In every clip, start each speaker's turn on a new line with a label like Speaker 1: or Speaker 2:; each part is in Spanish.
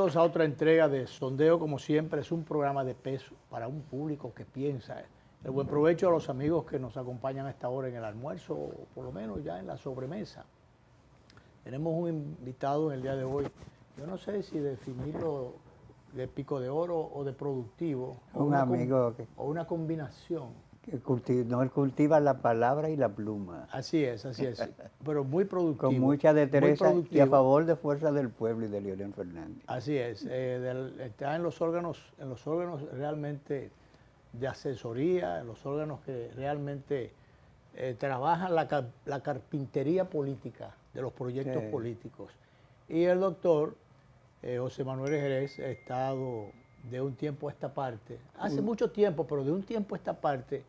Speaker 1: Bienvenidos a otra entrega de Sondeo. Como siempre, es un programa de peso para un público que piensa. El buen provecho a los amigos que nos acompañan a esta hora en el almuerzo, o por lo menos ya en la sobremesa. Tenemos un invitado en el día de hoy. Yo no sé si definirlo de pico de oro o de productivo.
Speaker 2: Un amigo
Speaker 1: o una combinación.
Speaker 2: que cultiva la palabra y la pluma.
Speaker 1: Así es, pero muy productivo.
Speaker 2: Con mucha destreza y a
Speaker 1: favor
Speaker 2: favor de Fuerza del Pueblo y de Leonel Fernández.
Speaker 1: Así es, está en los órganos realmente de asesoría, en los órganos que realmente trabajan la carpintería política de los proyectos políticos. Y el doctor José Manuel Jerez ha estado de un tiempo a esta parte, hace mucho tiempo, pero de un tiempo a esta parte,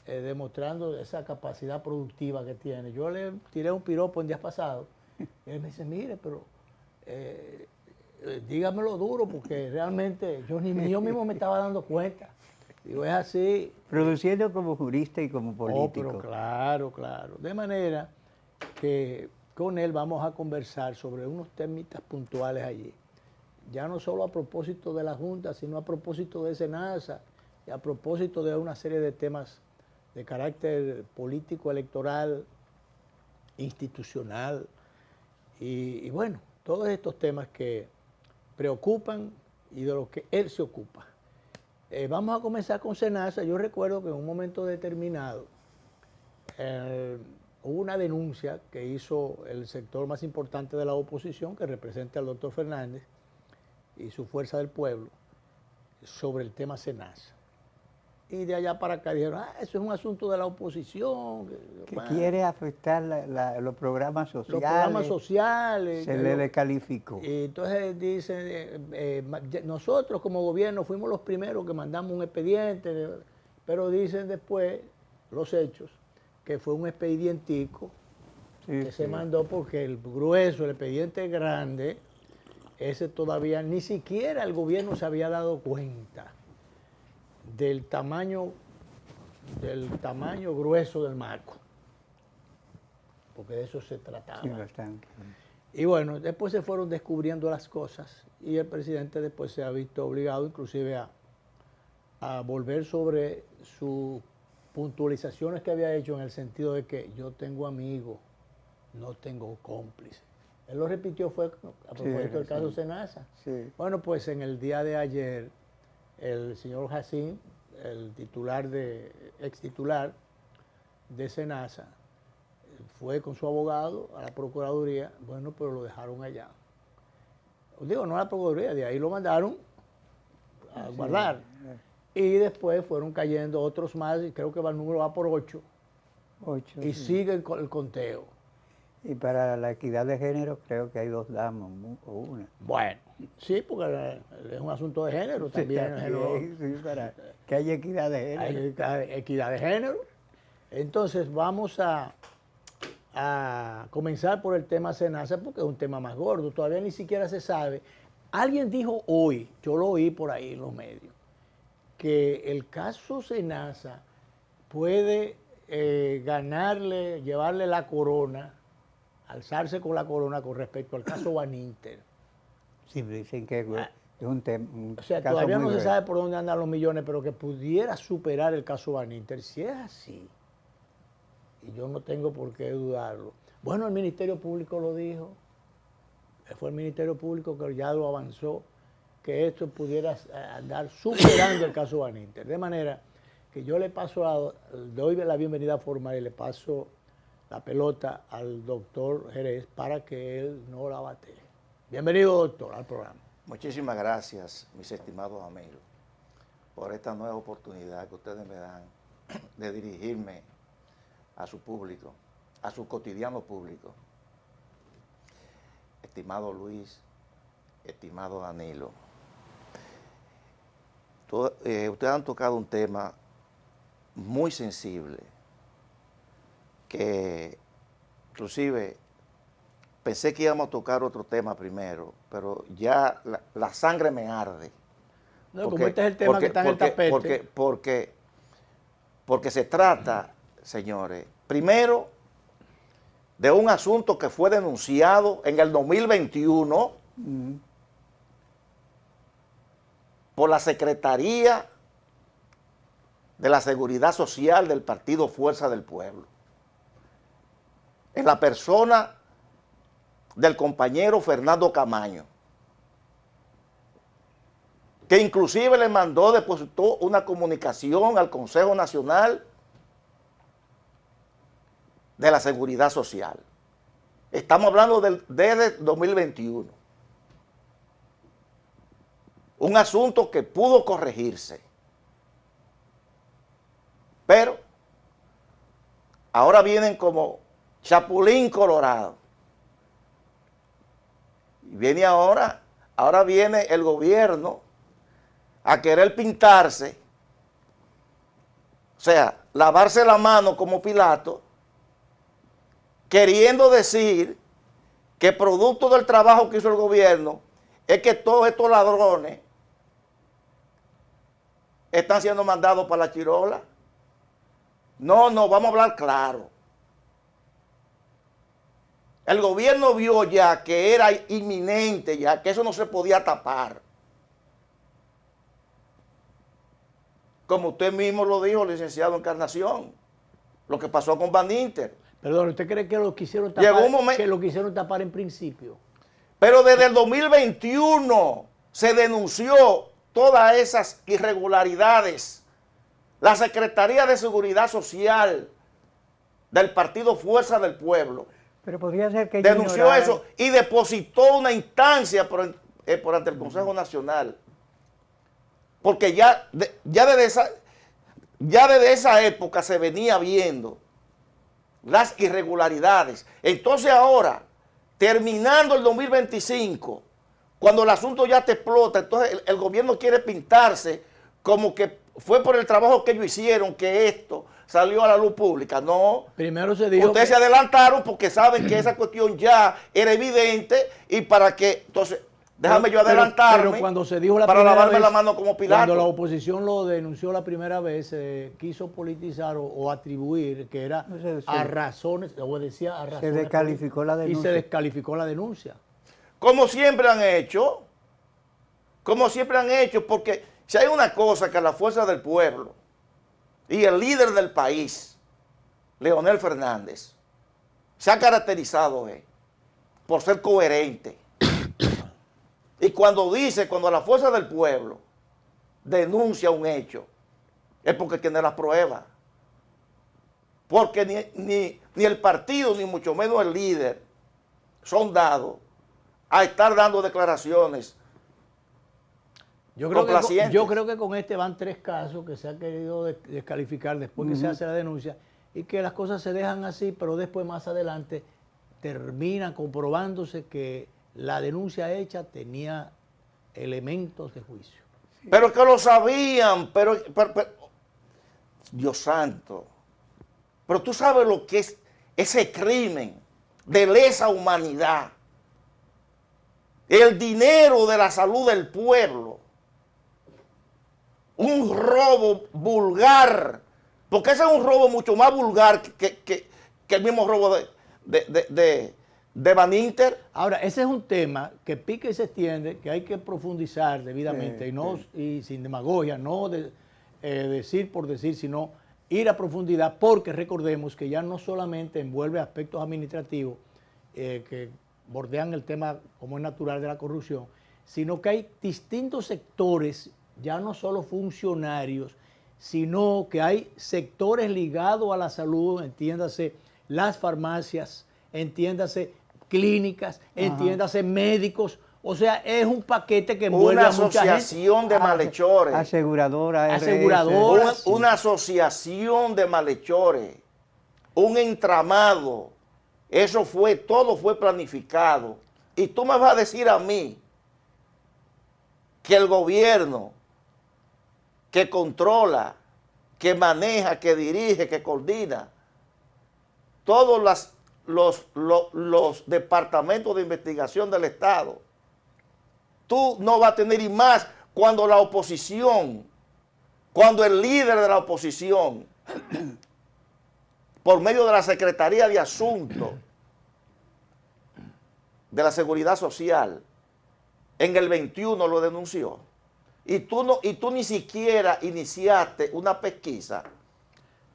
Speaker 1: demostrando esa capacidad productiva que tiene. Yo le tiré un piropo en días pasados y él me dice, mire, pero dígamelo duro porque realmente yo mismo me estaba dando cuenta. Digo, es así.
Speaker 2: Produciendo como jurista y como político.
Speaker 1: Pero claro. De manera que con él vamos a conversar sobre unos temitas puntuales allí. Ya no solo a propósito de la Junta, sino a propósito de SENASA y a propósito de una serie de temas de carácter político, electoral, institucional y bueno, todos estos temas que preocupan y de los que él se ocupa. Vamos a comenzar con SENASA. Yo recuerdo que en un momento determinado hubo una denuncia que hizo el sector más importante de la oposición, que representa al doctor Fernández y su Fuerza del Pueblo, sobre el tema SENASA. Y de allá para acá dijeron, eso es un asunto de la oposición.
Speaker 2: Que quiere afectar los programas sociales.
Speaker 1: Los programas sociales.
Speaker 2: Se le descalificó.
Speaker 1: Y entonces dicen, nosotros como gobierno fuimos los primeros que mandamos un expediente, pero dicen después los hechos que fue un expedientico que se mandó porque el grueso, el expediente grande, ese todavía ni siquiera el gobierno se había dado cuenta del tamaño grueso del marco, porque de eso se trataba.
Speaker 2: Sí, bastante.
Speaker 1: Y bueno, después se fueron descubriendo las cosas y el presidente después se ha visto obligado inclusive a volver sobre sus puntualizaciones que había hecho en el sentido de que yo tengo amigos, no tengo cómplices. Él lo repitió, fue a propósito del caso SENASA.
Speaker 2: Sí.
Speaker 1: Bueno, pues en el día de ayer, el señor Jacín, el ex titular de SENASA, fue con su abogado a la Procuraduría, bueno, pero lo dejaron allá. Digo, no a la Procuraduría, de ahí lo mandaron a guardar. Y después fueron cayendo otros más, y creo que el número va por 8. Y sigue el conteo.
Speaker 2: Y para la equidad de género creo que hay 2 damas o una.
Speaker 1: Bueno, sí, porque es un asunto de género también.
Speaker 2: Sí, para que haya equidad de género.
Speaker 1: Hay equidad de género. Entonces vamos a comenzar por el tema SENASA porque es un tema más gordo. Todavía ni siquiera se sabe. Alguien dijo hoy, yo lo oí por ahí en los medios, que el caso SENASA puede llevarle la corona, alzarse con la corona con respecto al caso Baninter.
Speaker 2: Sí, dicen que es un tema.
Speaker 1: O sea, todavía no se sabe por dónde andan los millones, pero que pudiera superar el caso Baninter. Si es así, y yo no tengo por qué dudarlo. Bueno, el Ministerio Público lo dijo. Fue el Ministerio Público que ya lo avanzó, que esto pudiera andar superando el caso Baninter. De manera que yo le doy la bienvenida formal y le paso la pelota al doctor Jerez para que él no la batee. Bienvenido, doctor, al programa.
Speaker 3: Muchísimas gracias, mis estimados amigos, por esta nueva oportunidad que ustedes me dan de dirigirme a su público, a su cotidiano público. Estimado Luis, estimado Danilo, ustedes han tocado un tema muy sensible, que inclusive pensé que íbamos a tocar otro tema primero, pero ya la sangre me arde.
Speaker 1: No, como este es el tema que está en el tapete.
Speaker 3: Porque se trata, señores, primero de un asunto que fue denunciado en el 2021 por la Secretaría de la Seguridad Social del Partido Fuerza del Pueblo, en la persona del compañero Fernando Camaño, que inclusive le depositó una comunicación al Consejo Nacional de la Seguridad Social. Estamos hablando desde 2021. Un asunto que pudo corregirse. Pero ahora vienen como Chapulín Colorado. Y viene ahora viene el gobierno a querer pintarse, o sea, lavarse la mano como Pilato, queriendo decir que producto del trabajo que hizo el gobierno es que todos estos ladrones están siendo mandados para la chirola. No, vamos a hablar claro. El gobierno vio ya que era inminente, ya que eso no se podía tapar. Como usted mismo lo dijo, licenciado Encarnación, lo que pasó con Baninter.
Speaker 1: Perdón, ¿usted cree que lo quisieron tapar,
Speaker 3: Llegó un momento,
Speaker 1: que lo quisieron tapar en principio?
Speaker 3: Pero desde el 2021 se denunció todas esas irregularidades. La Secretaría de Seguridad Social del Partido Fuerza del Pueblo
Speaker 2: Pero podría ser que
Speaker 3: denunció eso y depositó una instancia por ante el Consejo Nacional. Porque ya desde esa época se venía viendo las irregularidades. Entonces ahora, terminando el 2025, cuando el asunto ya te explota, entonces el gobierno quiere pintarse como que fue por el trabajo que ellos hicieron que esto salió a la luz pública. No.
Speaker 1: Primero se dijo
Speaker 3: Ustedes se adelantaron porque saben que esa cuestión ya era evidente y para que, entonces, déjame yo adelantarme
Speaker 1: pero cuando se dijo la
Speaker 3: para
Speaker 1: primera
Speaker 3: lavarme
Speaker 1: vez,
Speaker 3: la mano como Pilato.
Speaker 1: Cuando la oposición lo denunció la primera vez, quiso politizar o atribuir que era a razones, o decía a razones.
Speaker 2: Se descalificó la denuncia.
Speaker 1: Y se descalificó la denuncia.
Speaker 3: Como siempre han hecho, porque si hay una cosa que la Fuerza del Pueblo y el líder del país, Leonel Fernández, se ha caracterizado por ser coherente. Y cuando la Fuerza del Pueblo denuncia un hecho, es porque tiene las pruebas. Porque ni el partido, ni mucho menos el líder, son dados a estar dando declaraciones
Speaker 1: Yo
Speaker 3: complacientes.
Speaker 1: creo que con este van 3 casos que se ha querido descalificar después que se hace la denuncia y que las cosas se dejan así, pero después más adelante termina comprobándose que la denuncia hecha tenía elementos de juicio.
Speaker 3: Pero que lo sabían, pero Dios santo, pero tú sabes lo que es ese crimen de lesa humanidad, el dinero de la salud del pueblo, un robo vulgar, porque ese es un robo mucho más vulgar que el mismo robo de Baninter.
Speaker 1: Ahora, ese es un tema que pica y se extiende, que hay que profundizar debidamente y sin demagogia, no decir por decir, sino ir a profundidad, porque recordemos que ya no solamente envuelve aspectos administrativos que bordean el tema como es natural de la corrupción, sino que hay distintos sectores, ya no solo funcionarios, sino que hay sectores ligados a la salud, entiéndase las farmacias, entiéndase clínicas, entiéndase médicos, o sea, es un paquete que envuelve
Speaker 3: una
Speaker 1: a mucha
Speaker 3: asociación
Speaker 1: gente.
Speaker 3: de malhechores.
Speaker 1: Aseguradoras.
Speaker 3: Una asociación de malhechores, un entramado. Eso todo fue planificado. Y tú me vas a decir a mí que el gobierno que controla, que maneja, que dirige, que coordina todos los departamentos de investigación del Estado, tú no vas a tener, y más cuando la oposición, cuando el líder de la oposición, por medio de la Secretaría de Asuntos de la Seguridad Social, en el 21 lo denunció. y tú ni siquiera iniciaste una pesquisa. Tú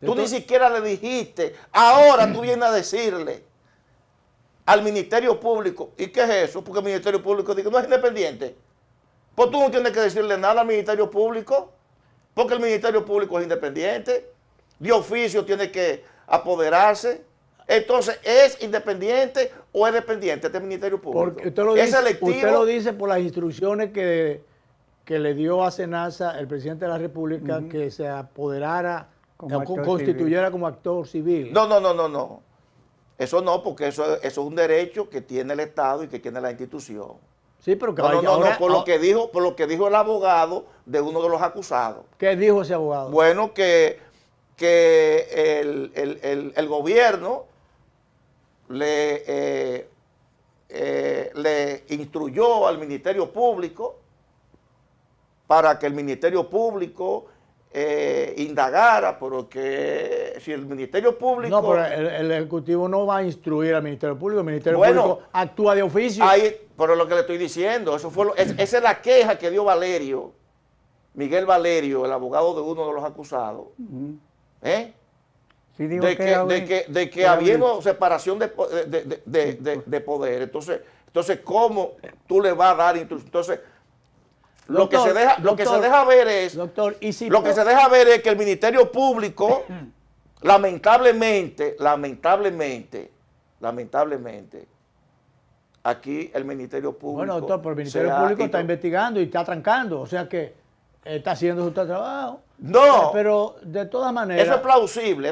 Speaker 3: ni
Speaker 1: Entonces,
Speaker 3: siquiera le dijiste, ahora tú vienes a decirle al Ministerio Público, ¿y qué es eso? Porque el Ministerio Público dice, no es independiente. Pues tú no tienes que decirle nada al Ministerio Público, porque el Ministerio Público es independiente, de oficio tiene que apoderarse. Entonces, ¿es independiente o es dependiente este Ministerio Público?
Speaker 1: porque
Speaker 3: ¿Es selectivo?
Speaker 1: usted lo dice por las instrucciones que le dio a Senasa el presidente de la República, que se apoderara,
Speaker 2: Como
Speaker 1: o
Speaker 2: actor
Speaker 1: constituyera
Speaker 2: civil.
Speaker 1: como actor civil.
Speaker 3: No. Eso no, porque eso es un derecho que tiene el Estado y que tiene la institución.
Speaker 1: Sí, pero que
Speaker 3: No,
Speaker 1: ahora-
Speaker 3: por lo que dijo el abogado de uno de los acusados.
Speaker 1: ¿Qué dijo ese abogado?
Speaker 3: Bueno, que el gobierno le instruyó al Ministerio Público para que el Ministerio Público indagara, porque si el Ministerio Público...
Speaker 1: No, pero el Ejecutivo no va a instruir al Ministerio Público. El Ministerio
Speaker 3: Bueno,
Speaker 1: Público actúa de oficio.
Speaker 3: Pero lo que le estoy diciendo, esa es la queja que dio Miguel Valerio, el abogado de uno de los acusados, ¿eh?
Speaker 2: Sí, digo
Speaker 3: de que
Speaker 2: era
Speaker 3: habiendo separación de poder. Entonces, ¿cómo tú le vas a dar instrucción? Entonces, lo que se deja ver es que el Ministerio Público, lamentablemente, aquí el Ministerio Público...
Speaker 1: Bueno, doctor, pero el Ministerio Público está investigando y está trancando. O sea que está haciendo su trabajo.
Speaker 3: No.
Speaker 1: Pero de todas maneras...
Speaker 3: Eso es plausible.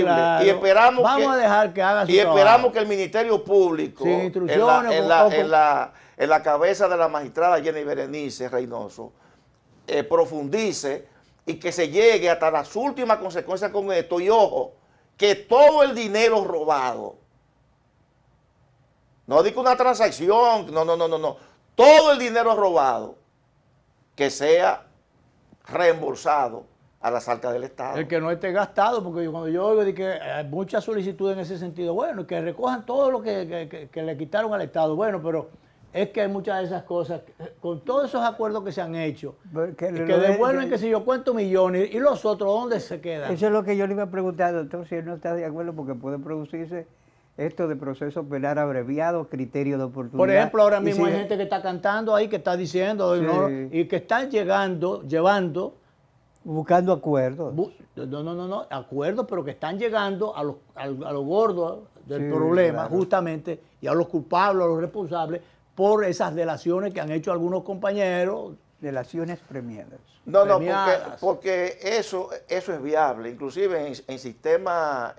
Speaker 1: Claro,
Speaker 3: Y esperamos
Speaker 1: vamos a dejar que haga su
Speaker 3: y esperamos
Speaker 1: trabajo.
Speaker 3: que el Ministerio Público,
Speaker 1: Sin instrucciones,
Speaker 3: en la cabeza de la magistrada Jenny Berenice Reynoso, profundice y que se llegue hasta las últimas consecuencias con esto. Y ojo, que todo el dinero robado, no digo una transacción, no. Todo el dinero robado que sea reembolsado a las arcas del Estado.
Speaker 1: El que no esté gastado, porque cuando yo oigo de que hay muchas solicitudes en ese sentido, bueno, que recojan todo lo que le quitaron al Estado, bueno, pero es que hay muchas de esas cosas, con todos esos acuerdos que se han hecho, que devuelven que si yo cuento millones, y los otros, ¿dónde se quedan?
Speaker 2: Eso es lo que yo le iba a preguntar, doctor, si él no está de acuerdo, porque puede producirse esto de proceso penal abreviado, criterio de oportunidad.
Speaker 1: Por ejemplo, ahora mismo
Speaker 2: si
Speaker 1: hay gente que está cantando ahí, que está diciendo,
Speaker 2: Sí.
Speaker 1: ¿no? Y que están llevando,
Speaker 2: buscando acuerdos.
Speaker 1: no, acuerdos, pero que están llegando a los gordos del
Speaker 2: Sí,
Speaker 1: problema,
Speaker 2: claro.
Speaker 1: justamente, y a los culpables, a los responsables, por esas delaciones que han hecho algunos compañeros.
Speaker 2: Delaciones premiadas.
Speaker 3: No,
Speaker 1: premiadas.
Speaker 3: porque eso es viable, inclusive en sistema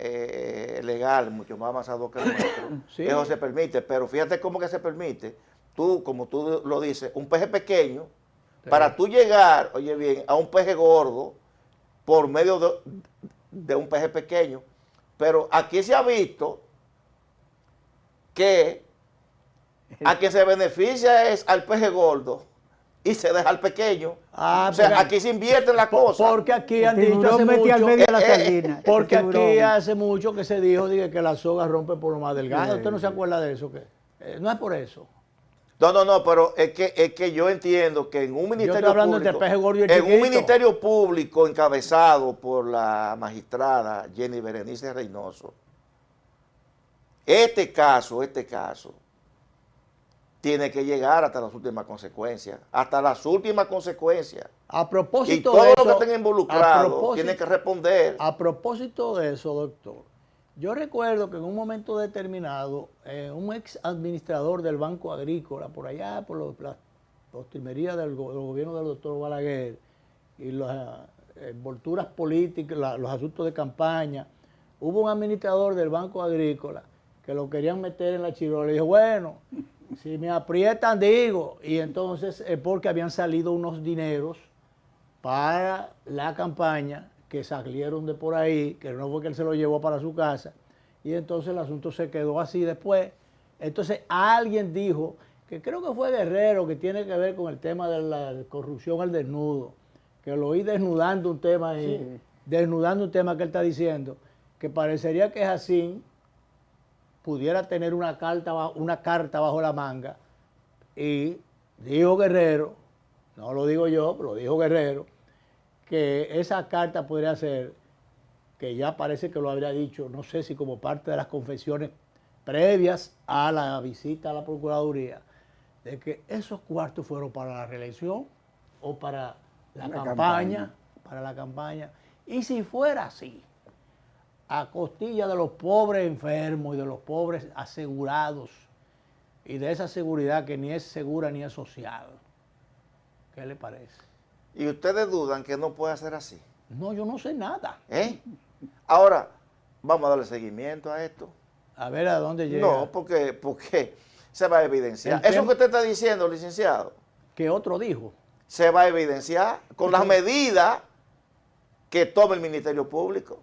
Speaker 3: legal mucho más avanzado que el nuestro,
Speaker 1: Sí.
Speaker 3: eso se permite, pero fíjate cómo que se permite. Como tú lo dices, un peje pequeño, para tú llegar, oye bien, a un peje gordo por medio de un peje pequeño, pero aquí se ha visto que a quien se beneficia es al peje gordo y se deja al pequeño. O sea, aquí se invierte la cosa.
Speaker 1: Porque aquí han
Speaker 2: El
Speaker 1: dicho
Speaker 2: tiburón
Speaker 1: hace
Speaker 2: metía al
Speaker 1: mucho,
Speaker 2: medio de la sardina.
Speaker 1: porque
Speaker 2: El
Speaker 1: aquí
Speaker 2: tiburón.
Speaker 1: hace mucho que se dijo dije, que la soga rompe por lo más delgado.
Speaker 2: Sí.
Speaker 1: ¿Usted no se acuerda de eso? No es por eso.
Speaker 3: No, pero es que yo entiendo que en un ministerio
Speaker 1: hablando
Speaker 3: público,
Speaker 1: entre peje gordo y el
Speaker 3: en un
Speaker 1: chiquito.
Speaker 3: ministerio público encabezado por la magistrada Jenny Berenice Reynoso, este caso tiene que llegar hasta las últimas consecuencias,
Speaker 1: A
Speaker 3: Y
Speaker 1: propósito
Speaker 3: todos
Speaker 1: de
Speaker 3: los que
Speaker 1: eso,
Speaker 3: estén involucrados tienen que responder.
Speaker 1: a propósito de eso, doctor, yo recuerdo que en un momento determinado, un ex administrador del Banco Agrícola, por allá, por la postrimería del gobierno del doctor Balaguer, y las envolturas políticas, los asuntos de campaña, hubo un administrador del Banco Agrícola que lo querían meter en la chirola. Y dijo, bueno, si me aprietan, digo. Y entonces, porque habían salido unos dineros para la campaña que salieron de por ahí, que no fue que él se lo llevó para su casa, y entonces el asunto se quedó así después. Entonces alguien dijo, que creo que fue Guerrero, que tiene que ver con el tema de la corrupción al desnudo, que lo oí desnudando un tema ahí,
Speaker 2: Sí.
Speaker 1: desnudando un tema que él está diciendo, que parecería que Jacín pudiera tener una carta bajo la manga, y dijo Guerrero no lo digo yo, lo dijo Guerrero, que esa carta podría ser, que ya parece que lo habría dicho, no sé si como parte de las confesiones previas a la visita a la Procuraduría, de que esos cuartos fueron para la reelección o para la campaña, para la campaña. Y si fuera así, a costilla de los pobres enfermos y de los pobres asegurados y de esa seguridad que ni es segura ni es social, ¿qué le parece?
Speaker 3: ¿Y ustedes dudan que no puede ser así?
Speaker 1: No, yo no sé nada.
Speaker 3: Ahora, vamos a darle seguimiento a esto.
Speaker 1: A ver a dónde llega.
Speaker 3: No, porque se va a evidenciar. Eso que usted está diciendo, licenciado,
Speaker 1: ¿Qué otro dijo?
Speaker 3: se va a evidenciar con las medidas que tome el Ministerio Público.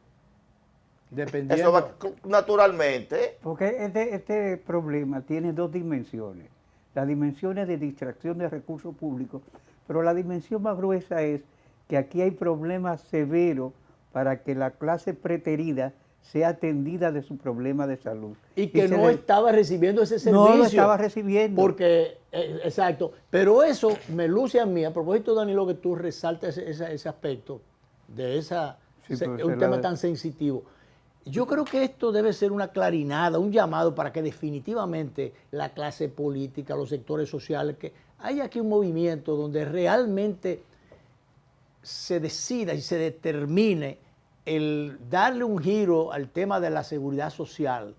Speaker 1: Dependiendo.
Speaker 3: Eso va naturalmente.
Speaker 2: Porque este problema tiene dos dimensiones. Las dimensiones de distracción de recursos públicos, pero la dimensión más gruesa es que aquí hay problemas severos para que la clase preterida sea atendida de su problema de salud.
Speaker 1: Y que no estaba recibiendo ese servicio.
Speaker 2: No lo estaba recibiendo.
Speaker 1: Porque, exacto. Pero eso me luce a mí, a propósito, Danilo, que tú resaltas ese aspecto de un tema tan sensitivo. Yo creo que esto debe ser una clarinada, un llamado para que definitivamente la clase política, los sectores sociales, que haya aquí un movimiento donde realmente se decida y se determine el darle un giro al tema de la seguridad social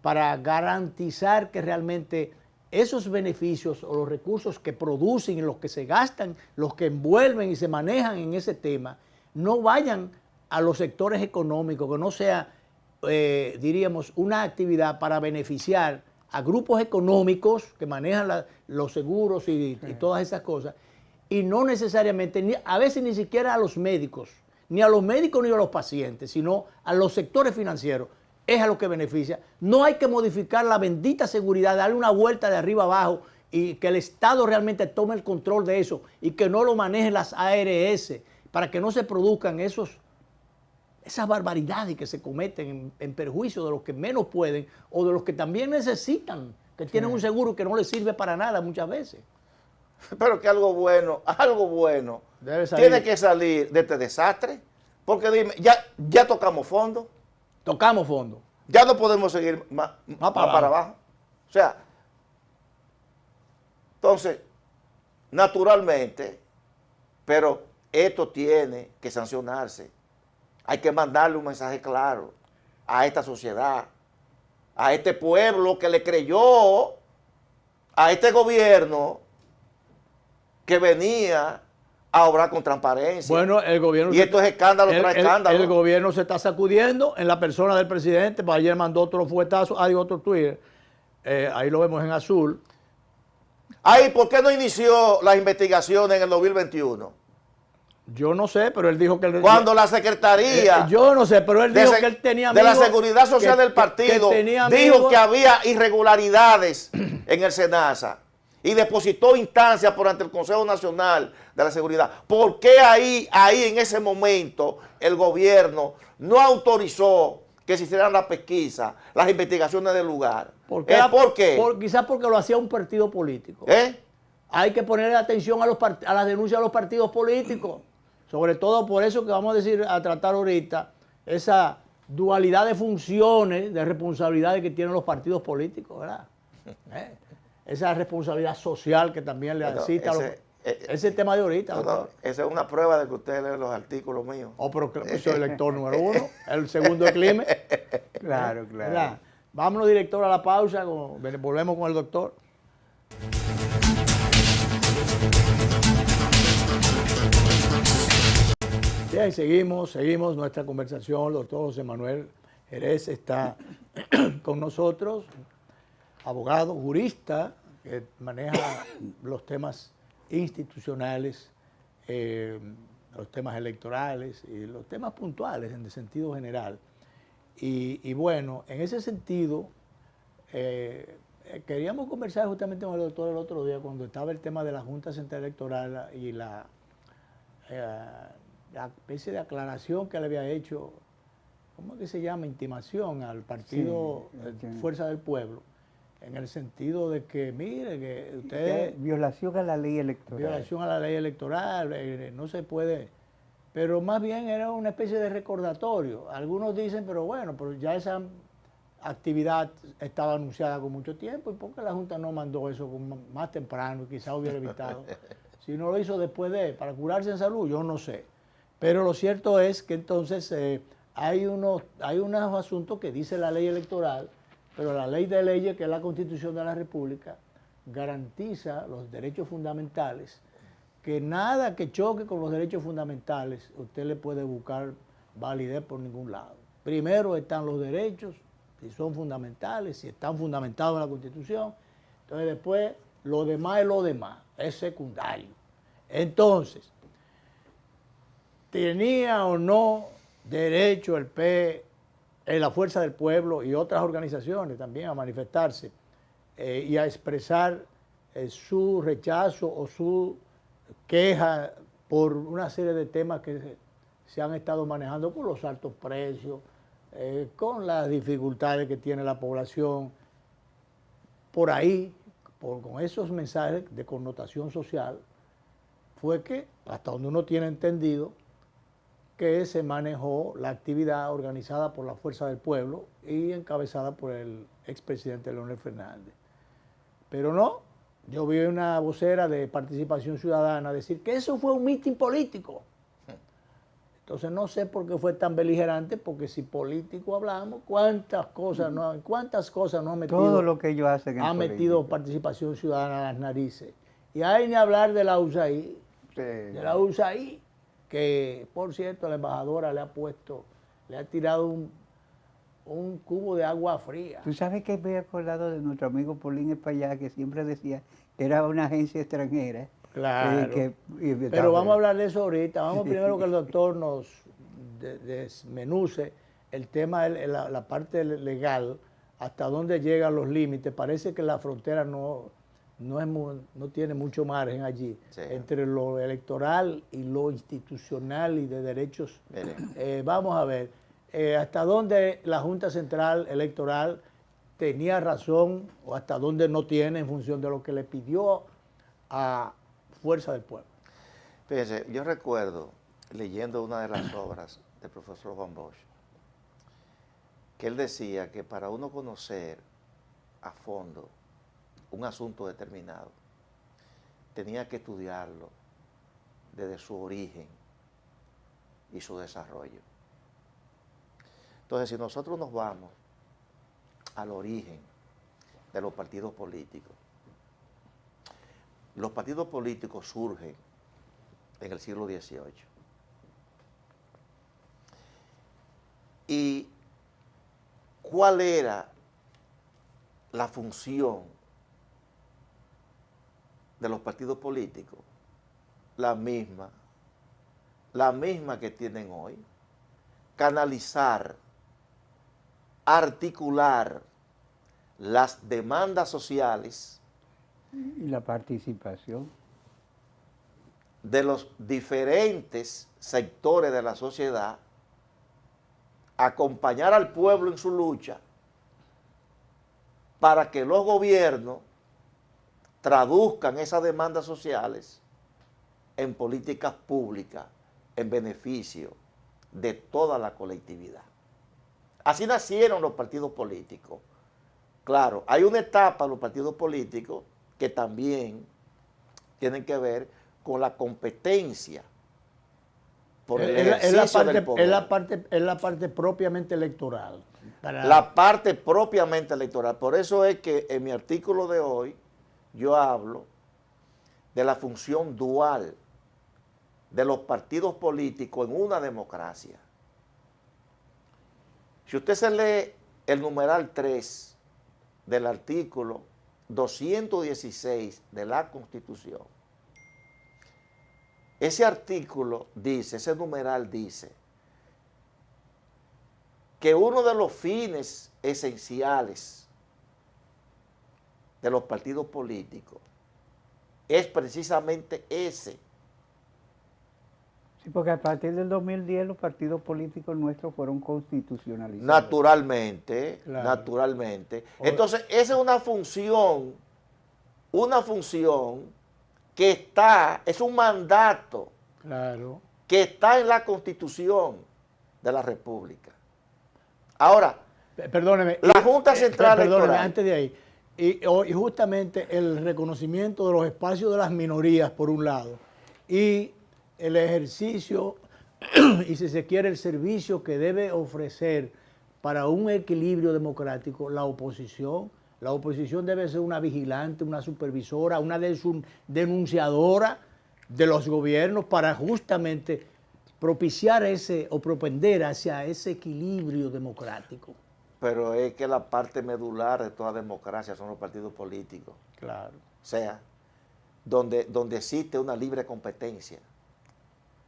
Speaker 1: para garantizar que realmente esos beneficios o los recursos que producen y los que se gastan, los que envuelven y se manejan en ese tema, no vayan a los sectores económicos, que no sea, diríamos, una actividad para beneficiar a grupos económicos que manejan los seguros y todas esas cosas, y no necesariamente, a veces ni siquiera a los médicos, ni a los médicos ni a los pacientes, sino a los sectores financieros. Es a lo que beneficia. No hay que modificar la bendita seguridad, darle una vuelta de arriba abajo y que el Estado realmente tome el control de eso y que no lo manejen las ARS para que no se produzcan esas barbaridades que se cometen en perjuicio de los que menos pueden o de los que también necesitan, que tienen un seguro que no les sirve para nada muchas veces.
Speaker 3: Pero que algo bueno tiene que salir de este desastre. Porque dime, ya tocamos fondo.
Speaker 1: Tocamos fondo.
Speaker 3: Ya no podemos seguir más para abajo. O sea, entonces, naturalmente, pero esto tiene que sancionarse. Hay que mandarle un mensaje claro a esta sociedad, a este pueblo que le creyó a este gobierno que venía a obrar con transparencia.
Speaker 1: Bueno, el gobierno...
Speaker 3: Y esto es escándalo tras escándalo.
Speaker 1: El gobierno se está sacudiendo en la persona del presidente. Ayer mandó otro fuetazo, hay otro Twitter. Ahí lo vemos en azul.
Speaker 3: Ay, ¿por qué no inició las investigaciones en el 2021?
Speaker 1: Yo no sé, pero él dijo que...
Speaker 3: Cuando la Secretaría...
Speaker 1: yo no sé, pero él dijo que él tenía amigos...
Speaker 3: De la Seguridad Social del partido dijo que había irregularidades en el SENASA y depositó instancias por ante el Consejo Nacional de la Seguridad. ¿Por qué ahí en ese momento el gobierno no autorizó que se hicieran las pesquisas, las investigaciones del lugar? ¿Por qué?
Speaker 1: Quizás porque lo hacía un partido político. Hay que ponerle atención a las denuncias de los partidos políticos. Sobre todo por eso que vamos a tratar ahorita, esa dualidad de funciones, de responsabilidades que tienen los partidos políticos, ¿verdad? Esa responsabilidad social que también le asiste a los... Ese tema de ahorita.
Speaker 3: Esa es una prueba de que usted lee los artículos míos.
Speaker 1: Pero soy el lector número 1, el segundo es Climen.
Speaker 2: Claro.
Speaker 1: ¿Verdad? Vámonos, director, a la pausa, volvemos con el doctor. Bien, seguimos nuestra conversación. El doctor José Manuel Jerez está con nosotros, abogado, jurista, que maneja los temas institucionales, los temas electorales y los temas puntuales en el sentido general. Y bueno, en ese sentido, queríamos conversar justamente con el doctor el otro día cuando estaba el tema de la Junta Central Electoral y la especie de aclaración que le había hecho, ¿cómo es que se llama? Intimación al partido Fuerza del Pueblo, en el sentido de que, mire, que usted...
Speaker 2: Violación a la ley electoral.
Speaker 1: Violación a la ley electoral, no se puede... Pero más bien era una especie de recordatorio. Algunos dicen, pero bueno, pero ya esa actividad estaba anunciada con mucho tiempo, ¿y por qué la Junta no mandó eso más temprano? Quizá hubiera evitado. Si no lo hizo después para curarse en salud, yo no sé. Pero lo cierto es que entonces hay unos asuntos que dice la ley electoral, pero la ley de leyes, que es la Constitución de la República, garantiza los derechos fundamentales, que nada que choque con los derechos fundamentales usted le puede buscar validez por ningún lado. Primero están los derechos, si son fundamentales, si están fundamentados en la Constitución. Entonces después lo demás es lo demás, es secundario. Entonces, ¿tenía o no derecho el P, la Fuerza del Pueblo y otras organizaciones también a manifestarse y a expresar su rechazo o su queja por una serie de temas que se han estado manejando con los altos precios, con las dificultades que tiene la población? Por ahí, con esos mensajes de connotación social, fue que, hasta donde uno tiene entendido, que se manejó la actividad organizada por la Fuerza del Pueblo y encabezada por el expresidente Leonel Fernández. Pero no, yo vi una vocera de Participación Ciudadana decir que eso fue un mitin político. Entonces no sé por qué fue tan beligerante, porque si político hablamos, ¿cuántas cosas no han metido?
Speaker 2: Todo lo que ellos hacen
Speaker 1: ha metido Participación Ciudadana a las narices. Y hay ni hablar de la USAID, de la USAID, que por cierto la embajadora le ha tirado un cubo de agua fría.
Speaker 2: Tú sabes que me he acordado de nuestro amigo Paulín Espaillá, que siempre decía que era una agencia extranjera.
Speaker 1: Claro. Pero vamos a hablar de eso ahorita. Vamos primero que el doctor nos desmenuce el tema, la parte legal, hasta dónde llegan los límites. Parece que la frontera no tiene mucho margen allí, sí, entre lo electoral y lo institucional y de derechos. Vamos a ver, hasta dónde la Junta Central Electoral tenía razón o hasta dónde no tiene en función de lo que le pidió a Fuerza del Pueblo.
Speaker 3: Fíjense, yo recuerdo, leyendo una de las obras del profesor Juan Bosch, que él decía que para uno conocer a fondo un asunto determinado, tenía que estudiarlo desde su origen y su desarrollo. Entonces, si nosotros nos vamos al origen de los partidos políticos, los partidos políticos surgen en el siglo XVIII. ¿Y cuál era la función de los partidos políticos? La misma que tienen hoy: canalizar, articular las demandas sociales
Speaker 2: y la participación
Speaker 3: de los diferentes sectores de la sociedad, acompañar al pueblo en su lucha para que los gobiernos traduzcan esas demandas sociales en políticas públicas en beneficio de toda la colectividad. Así nacieron los partidos políticos. Claro, hay una etapa de los partidos políticos que también tienen que ver con la competencia por el ejercicio del poder.
Speaker 1: Es la parte propiamente electoral.
Speaker 3: La parte propiamente electoral. Por eso es que en mi artículo de hoy yo hablo de la función dual de los partidos políticos en una democracia. Si usted se lee el numeral 3 del artículo 216 de la Constitución, ese artículo dice, ese numeral dice, que uno de los fines esenciales de los partidos políticos es precisamente ese.
Speaker 2: Sí, porque a partir del 2010 los partidos políticos nuestros fueron constitucionalizados.
Speaker 3: Naturalmente,
Speaker 1: Claro.
Speaker 3: naturalmente. Entonces, esa es una función que está, es un mandato
Speaker 1: Claro.
Speaker 3: que está en la Constitución de la República. Ahora,
Speaker 1: Perdóneme.
Speaker 3: la Junta Central
Speaker 1: Perdóneme,
Speaker 3: Electoral.
Speaker 1: antes de ahí. Y justamente el reconocimiento de los espacios de las minorías, por un lado, y el ejercicio, y si se quiere, el servicio que debe ofrecer para un equilibrio democrático la oposición. La oposición debe ser una vigilante, una supervisora, una denunciadora de los gobiernos para justamente propiciar o propender hacia ese equilibrio democrático.
Speaker 3: Pero es que la parte medular de toda democracia son los partidos políticos.
Speaker 1: Claro.
Speaker 3: O sea, donde existe una libre competencia,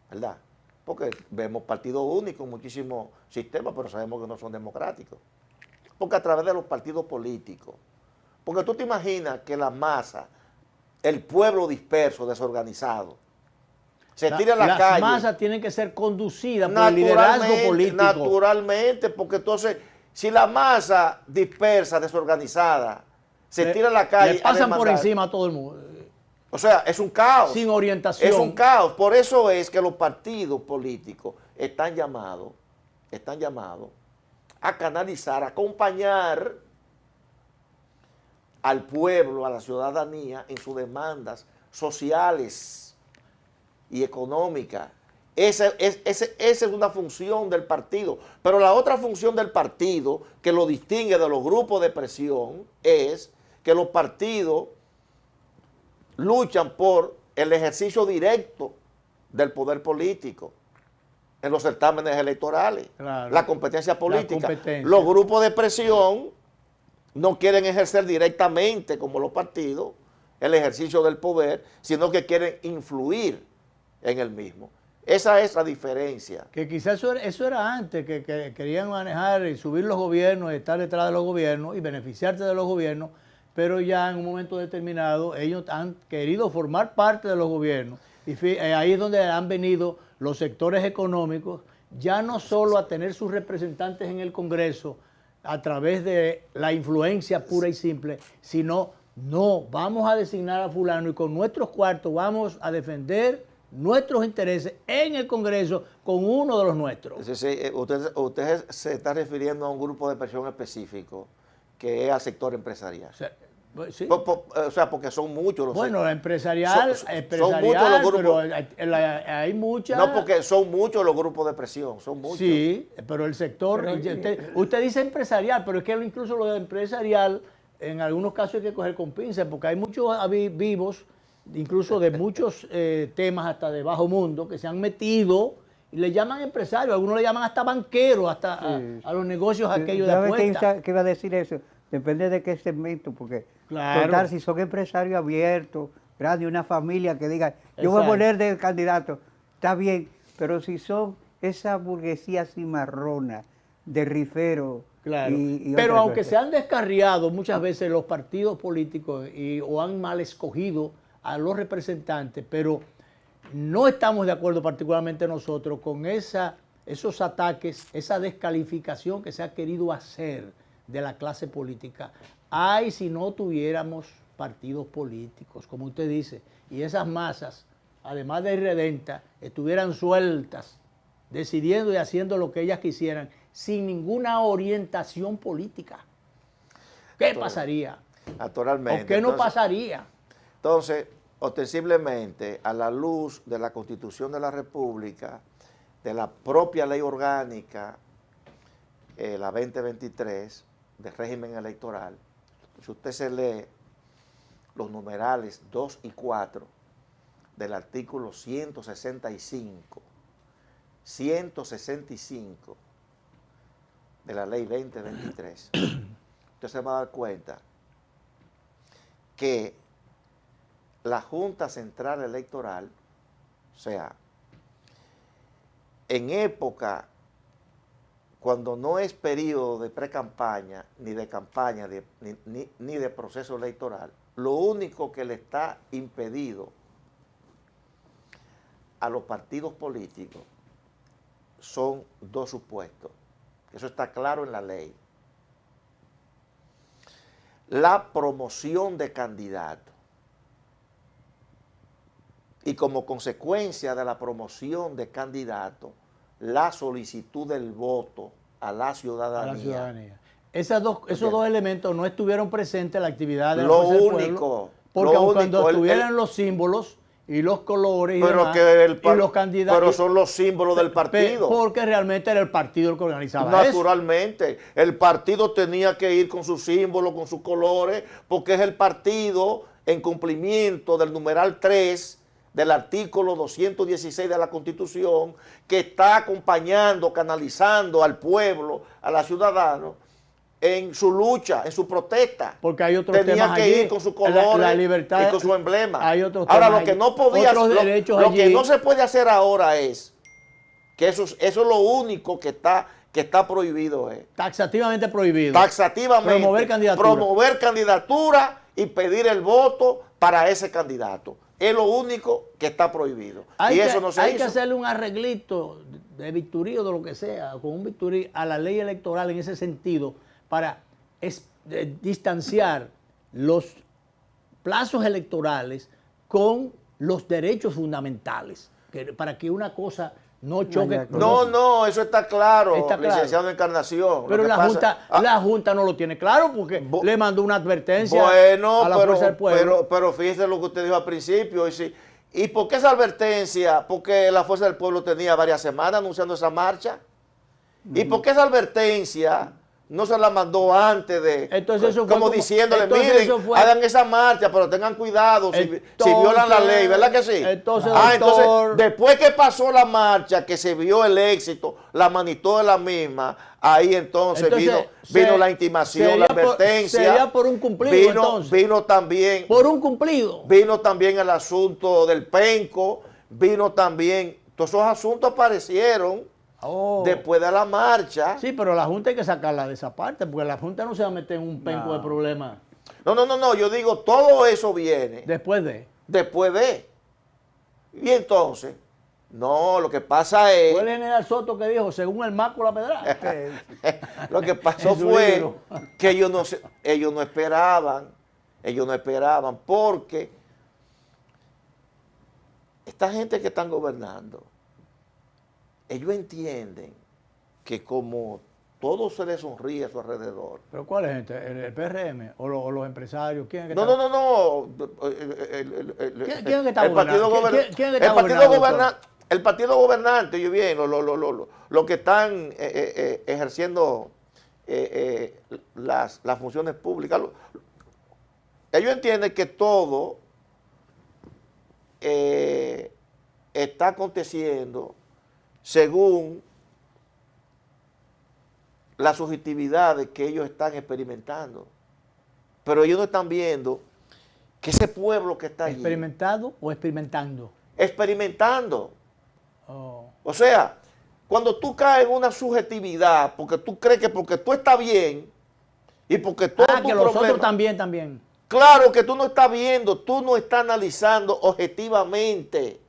Speaker 3: ¿verdad? Porque vemos partidos únicos en muchísimos sistemas, pero sabemos que no son democráticos. Porque a través de los partidos políticos, porque tú te imaginas que la masa, el pueblo disperso, desorganizado, se tira a la calle.
Speaker 1: Las masas tienen que ser conducidas por el liderazgo político.
Speaker 3: Naturalmente, porque entonces, si la masa dispersa, desorganizada, se tira a la calle.
Speaker 1: Le pasan por encima a todo el mundo.
Speaker 3: O sea, es un caos.
Speaker 1: Sin orientación.
Speaker 3: Es un caos. Por eso es que los partidos políticos están llamados a canalizar, a acompañar al pueblo, a la ciudadanía en sus demandas sociales y económicas. Esa es una función del partido. Pero la otra función del partido que lo distingue de los grupos de presión es que los partidos luchan por el ejercicio directo del poder político en los certámenes electorales,
Speaker 1: Claro.
Speaker 3: la competencia política.
Speaker 1: competencia.
Speaker 3: Los grupos de presión no quieren ejercer directamente, como los partidos, el ejercicio del poder, sino que quieren influir en el mismo. Esa es la diferencia.
Speaker 1: Que quizás eso era antes, que querían manejar y subir los gobiernos, estar detrás de los gobiernos y beneficiarse de los gobiernos, pero ya en un momento determinado ellos han querido formar parte de los gobiernos. Y ahí es donde han venido los sectores económicos, ya no solo a tener sus representantes en el Congreso a través de la influencia pura y simple, sino, no, vamos a designar a fulano y con nuestros cuartos vamos a defender nuestros intereses en el Congreso con uno de los nuestros.
Speaker 3: Usted se está refiriendo a un grupo de presión específico, que es al sector empresarial.
Speaker 1: O sea, sí.
Speaker 3: O sea, porque son muchos los
Speaker 1: Bueno,
Speaker 3: sectores.
Speaker 1: empresarial,
Speaker 3: son muchos los grupos.
Speaker 1: pero hay muchas.
Speaker 3: No, porque son muchos los grupos de presión, son muchos.
Speaker 1: Sí, pero el sector, usted dice empresarial, pero es que incluso lo de empresarial, en algunos casos hay que coger con pinzas, porque hay muchos vivos, incluso de muchos temas hasta de bajo mundo, que se han metido y le llaman empresarios, algunos le llaman hasta banqueros, hasta a los negocios aquellos de apuestas.
Speaker 2: ¿Qué iba a decir eso? Depende de qué segmento, porque
Speaker 1: Claro.
Speaker 2: total, si son empresarios abiertos, grandes, una familia que diga, yo voy a poner de candidato, está bien, pero si son esa burguesía cimarrona, de rifero.
Speaker 1: Claro,
Speaker 2: y
Speaker 1: pero
Speaker 2: otras
Speaker 1: aunque
Speaker 2: cosas.
Speaker 1: se han descarriado muchas veces los partidos políticos o han mal escogido a los representantes, pero no estamos de acuerdo particularmente nosotros con esos ataques, esa descalificación que se ha querido hacer de la clase política. Ay, si no tuviéramos partidos políticos, como usted dice, y esas masas, además de irredentas, estuvieran sueltas, decidiendo y haciendo lo que ellas quisieran, sin ninguna orientación política. ¿Qué pasaría?
Speaker 3: Naturalmente.
Speaker 1: ¿O qué no pasaría?
Speaker 3: Entonces, ostensiblemente, a la luz de la Constitución de la República, de la propia ley orgánica, la 2023, de régimen electoral, si usted se lee los numerales 2 y 4 del artículo 165 de la ley 2023, usted se va a dar cuenta que la Junta Central Electoral, o sea, en época, cuando no es periodo de pre-campaña, ni de campaña, ni de proceso electoral, lo único que le está impedido a los partidos políticos son dos supuestos. Eso está claro en la ley. La promoción de candidatos. Y como consecuencia de la promoción de candidatos, la solicitud del voto a la ciudadanía.
Speaker 1: A la ciudadanía. Esos dos elementos no estuvieron presentes en la actividad de la
Speaker 3: Lo
Speaker 1: Fuerza del
Speaker 3: único,
Speaker 1: Pueblo, porque cuando estuvieran los símbolos y los colores y,
Speaker 3: pero
Speaker 1: demás,
Speaker 3: que
Speaker 1: y los candidatos...
Speaker 3: Pero son los símbolos del partido.
Speaker 1: Porque realmente era el partido el que organizaba
Speaker 3: Naturalmente, eso. El partido tenía que ir con sus símbolos, con sus colores, porque es el partido en cumplimiento del numeral 3 del artículo 216 de la Constitución, que está acompañando, canalizando al pueblo, a los ciudadanos, en su lucha, en su protesta.
Speaker 1: Porque hay otros
Speaker 3: Tenía
Speaker 1: temas
Speaker 3: que
Speaker 1: allí,
Speaker 3: ir con su colores
Speaker 1: la libertad,
Speaker 3: y con su emblema.
Speaker 1: Hay otros
Speaker 3: ahora,
Speaker 1: temas
Speaker 3: lo que
Speaker 1: allí,
Speaker 3: no podía, lo que no se puede hacer ahora es que eso es lo único que está prohibido.
Speaker 1: Taxativamente prohibido.
Speaker 3: Taxativamente.
Speaker 1: Promover
Speaker 3: candidatura y pedir el voto para ese candidato. Es lo único que está prohibido. Y eso no se hizo.
Speaker 1: Hay que hacerle un arreglito de bisturí o de lo que sea, con un bisturí a la ley electoral en ese sentido, para distanciar los plazos electorales con los derechos fundamentales, para que una cosa no choque.
Speaker 3: No, eso está claro, licenciado Encarnación.
Speaker 1: Pero la Junta no lo tiene claro porque le mandó una advertencia a la Fuerza del Pueblo.
Speaker 3: Pero fíjese lo que usted dijo al principio. ¿Y por qué esa advertencia? Porque la Fuerza del Pueblo tenía varias semanas anunciando esa marcha. ¿Y por qué esa advertencia no se la mandó antes de,
Speaker 1: entonces eso fue
Speaker 3: como diciéndole, miren, hagan esa marcha, pero tengan cuidado si violan la ley, ¿verdad que sí?
Speaker 1: Entonces,
Speaker 3: después que pasó la marcha, que se vio el éxito, la magnitud de la misma, ahí entonces vino la intimación, la advertencia.
Speaker 1: Sería por un cumplido,
Speaker 3: vino también.
Speaker 1: Por un cumplido.
Speaker 3: Vino también el asunto del penco, vino también, todos esos asuntos aparecieron. Después de la marcha.
Speaker 1: Sí, pero la Junta hay que sacarla de esa parte, porque la Junta no se va a meter en un penco de problemas.
Speaker 3: No, yo digo, todo eso viene.
Speaker 1: Después de.
Speaker 3: Y entonces, no, lo que pasa es...
Speaker 1: Fue el general Soto que dijo, según el marco la pedrada.
Speaker 3: Lo que pasó fue que ellos no esperaban, porque esta gente que están gobernando, ellos entienden que como todo se les sonríe a su alrededor.
Speaker 1: ¿Pero cuál es gente? ¿El PRM o los empresarios? ¿Quién es que
Speaker 3: no.
Speaker 1: ¿Quién es que está gobernando?
Speaker 3: El partido gobernante, yo bien, los que están ejerciendo las funciones públicas. Ellos entienden que todo está aconteciendo según las subjetividades que ellos están experimentando. Pero ellos no están viendo que ese pueblo que está allí...
Speaker 1: ¿Experimentado o experimentando?
Speaker 3: Experimentando. O sea, cuando tú caes en una subjetividad, porque tú crees que porque tú estás bien y porque todo tu
Speaker 1: que los otros también.
Speaker 3: Claro que tú no estás viendo, tú no estás analizando objetivamente.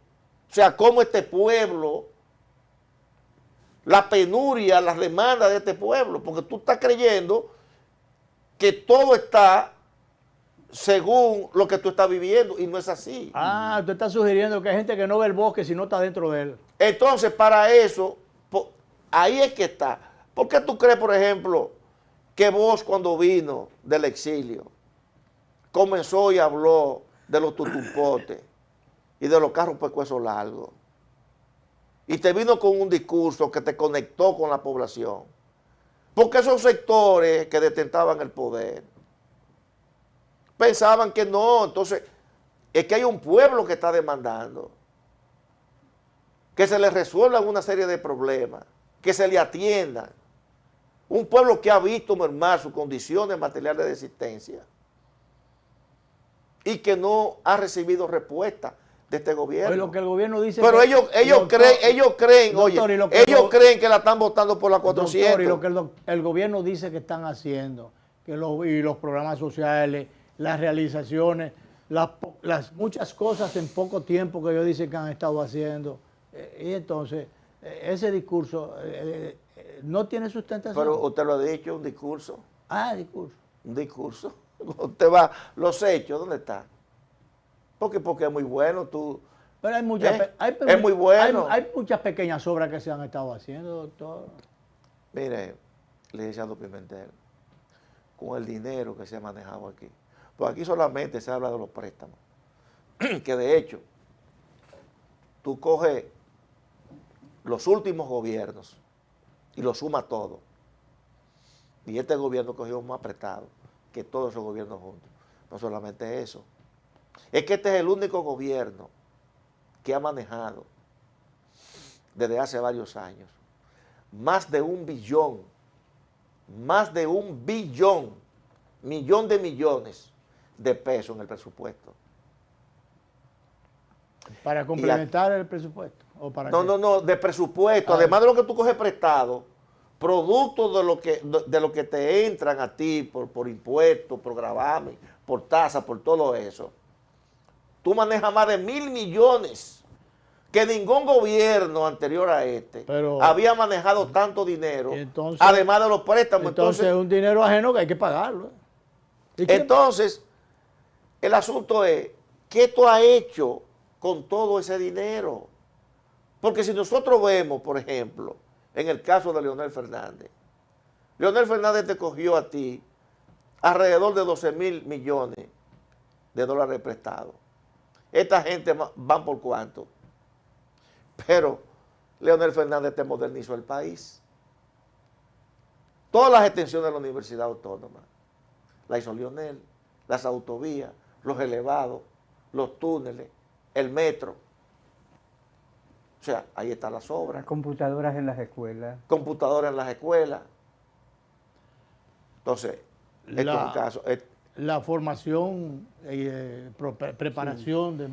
Speaker 3: O sea, cómo este pueblo... la penuria, las demandas de este pueblo, porque tú estás creyendo que todo está según lo que tú estás viviendo y no es así.
Speaker 1: Tú estás sugiriendo que hay gente que no ve el bosque si no está dentro de él.
Speaker 3: Entonces, para eso, ahí es que está. ¿Por qué tú crees, por ejemplo, que Bosch cuando vino del exilio comenzó y habló de los tutumpotes y de los carros pescuezos largos? Y te vino con un discurso que te conectó con la población. Porque esos sectores que detentaban el poder pensaban que no. Entonces, es que hay un pueblo que está demandando que se le resuelvan una serie de problemas, que se le atiendan. Un pueblo que ha visto mermar sus condiciones materiales de existencia y que no ha recibido respuesta de este gobierno.
Speaker 1: Lo que el gobierno dice.
Speaker 3: Pero ellos creen que la están votando por la 400.
Speaker 1: Doctor, y lo que el gobierno dice que están haciendo, y los programas sociales, las realizaciones, las muchas cosas en poco tiempo que ellos dicen que han estado haciendo. Y entonces, ese discurso no tiene sustentación.
Speaker 3: Pero usted lo ha dicho, un discurso.
Speaker 1: Ah, discurso.
Speaker 3: Un discurso. Usted va, los hechos, ¿dónde están? Porque es muy bueno, tú...
Speaker 1: Pero hay muchas,
Speaker 3: es muy bueno.
Speaker 1: Hay muchas pequeñas obras que se han estado haciendo, doctor.
Speaker 3: Mire, licenciado Pimentel, con el dinero que se ha manejado aquí, pues aquí solamente se habla de los préstamos, que de hecho, tú coges los últimos gobiernos y lo sumas todo, y este gobierno cogió más prestado que todos esos gobiernos juntos. No solamente eso, es que este es el único gobierno que ha manejado desde hace varios años más de 1 billón, millón de millones de pesos en el presupuesto.
Speaker 1: ¿Para complementar el presupuesto? ¿O para
Speaker 3: no, de presupuesto, además de lo que tú coges prestado, producto de lo que te entran a ti por impuestos, por gravamen, por tasas, por todo eso. Tú manejas más de 1.000 millones, que ningún gobierno anterior a este había manejado tanto dinero, entonces, además de los préstamos.
Speaker 1: Entonces es un dinero ajeno que hay que pagarlo.
Speaker 3: Entonces, el asunto es, ¿qué tú has hecho con todo ese dinero? Porque si nosotros vemos, por ejemplo, en el caso de Leonel Fernández te cogió a ti alrededor de 12.000 millones de dólares prestados. Esta gente van por cuánto. Pero Leonel Fernández te modernizó el país. Todas las extensiones de la Universidad Autónoma la hizo Leonel, las autovías, los elevados, los túneles, el metro. O sea, ahí están las obras.
Speaker 2: Las computadoras en las escuelas.
Speaker 3: Computadoras en las escuelas. Entonces, esto es un caso.
Speaker 1: La formación, preparación de